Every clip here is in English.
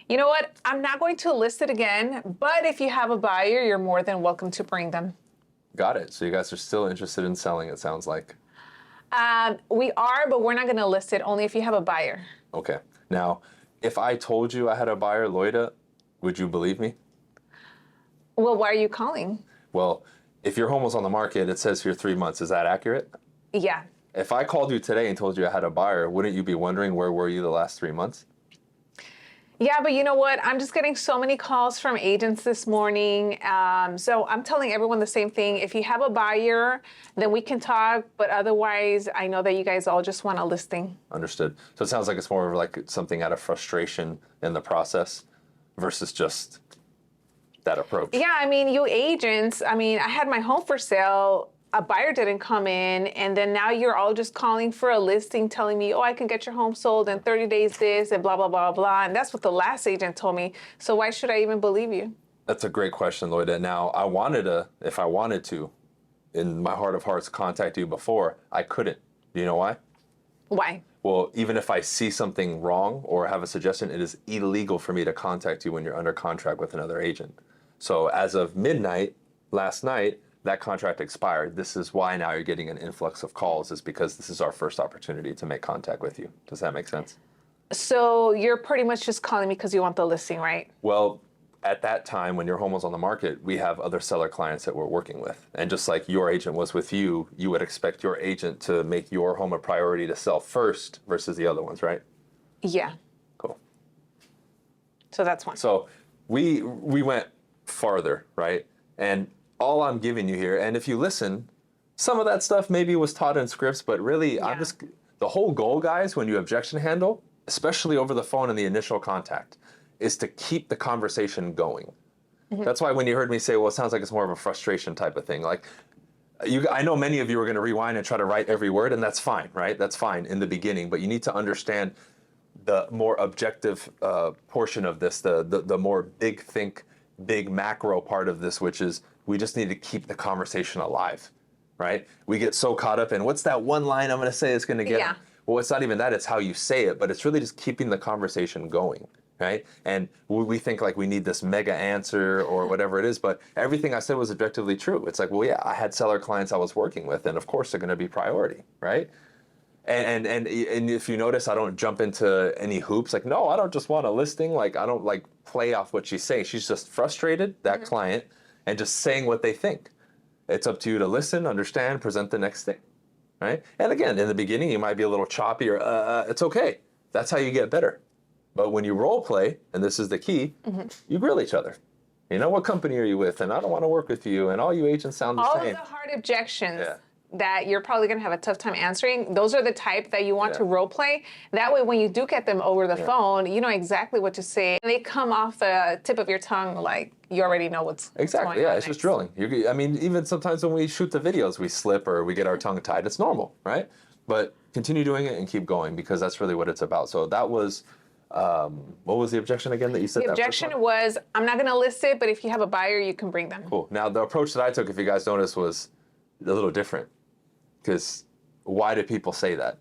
You know what? I'm not going to list it again, but if you have a buyer, you're more than welcome to bring them. Got it. So you guys are still interested in selling, it sounds like. We are, but we're not going to list it only if you have a buyer. Okay. Now, if I told you I had a buyer, Loida, would you believe me? Well, why are you calling? Well, if your home was on the market, it says here 3 months. Is that accurate? Yeah. If I called you today and told you I had a buyer, wouldn't you be wondering where were you the last 3 months? Yeah, but you know what? I'm just getting so many calls from agents this morning. So I'm telling everyone the same thing. If you have a buyer, then we can talk. But otherwise, I know that you guys all just want a listing. Understood. So it sounds like it's more of like something out of frustration in the process versus just that approach. Yeah, I mean, you agents, I mean, I had my home for sale. A buyer didn't come in, and then now you're all just calling for a listing, telling me, oh, I can get your home sold in 30 days this, and blah, blah, blah, blah. And that's what the last agent told me. So why should I even believe you? That's a great question, Loida. Now, if I wanted to, in my heart of hearts, contact you before, I couldn't. Do you know why? Why? Well, even if I see something wrong or have a suggestion, it is illegal for me to contact you when you're under contract with another agent. So as of midnight last night, that contract expired. This is why now you're getting an influx of calls, is because this is our first opportunity to make contact with you. Does that make sense? So you're pretty much just calling me because you want the listing, right? Well, at that time when your home was on the market, we have other seller clients that we're working with. And just like your agent was with you, you would expect your agent to make your home a priority to sell first versus the other ones, right? Yeah. Cool. So that's one. So we went farther, right? And all I'm giving you here, and if you listen, some of that stuff maybe was taught in scripts, but really, Yeah. the whole goal, guys, when you objection handle, especially over the phone in the initial contact, is to keep the conversation going. Mm-hmm. That's why when you heard me say, well, it sounds like it's more of a frustration type of thing. Like, I know many of you are going to rewind and try to write every word, and that's fine, right? That's fine in the beginning, but you need to understand the more objective portion of this, the more big macro part of this, which is we just need to keep the conversation alive, right? We get so caught up in what's that one line I'm going to say that's going to get. Yeah. Well, it's not even that, it's how you say it, but it's really just keeping the conversation going, right? And we think like we need this mega answer or whatever it is, but everything I said was objectively true. It's like, well, yeah, I had seller clients I was working with, and of course they're going to be priority, right? And if you notice, I don't jump into any hoops. Like, no, I don't just want a listing. Like, I don't like play off what she's saying. She's just frustrated, that client, and just saying what they think. It's up to you to listen, understand, present the next thing, right? And again, in the beginning, you might be a little choppy or it's okay. That's how you get better. But when you role play, and this is the key, you grill each other. You know, what company are you with? And I don't want to work with you. And all you agents sound the same. All of the hard objections that you're probably going to have a tough time answering, those are the type that you want to role play. That way, when you do get them over the phone, you know exactly what to say. And they come off the tip of your tongue like you already know what's exactly. going on It's just drilling. I mean, even sometimes when we shoot the videos, we slip or we get our tongue tied. It's normal, right? But continue doing it and keep going, because that's really what it's about. So that was, what was the objection again that you said? The objection was, I'm not going to list it, but if you have a buyer, you can bring them. Cool. Now, the approach that I took, if you guys noticed, was a little different. Because why do people say that?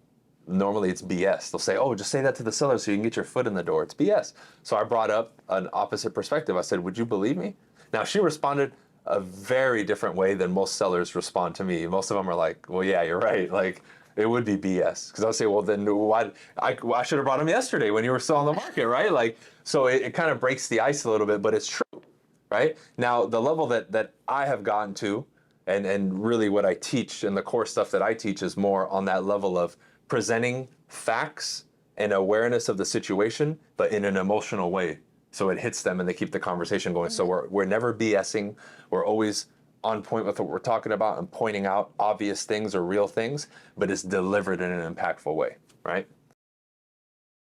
Normally it's BS. They'll say, oh, just say that to the seller so you can get your foot in the door. It's BS. So I brought up an opposite perspective. I said, would you believe me? Now, she responded a very different way than most sellers respond to me. Most of them are like, well, yeah, you're right. Like, it would be BS. Because I'll say, well, then why? I should have brought them yesterday when you were still on the market, right? Like, so it kind of breaks the ice a little bit, but it's true, right? Now, the level that I have gotten to, and really what I teach and the core stuff that I teach is more on that level of presenting facts and awareness of the situation, but in an emotional way. So it hits them and they keep the conversation going. So we're never BSing. We're always on point with what we're talking about and pointing out obvious things or real things, but it's delivered in an impactful way, right?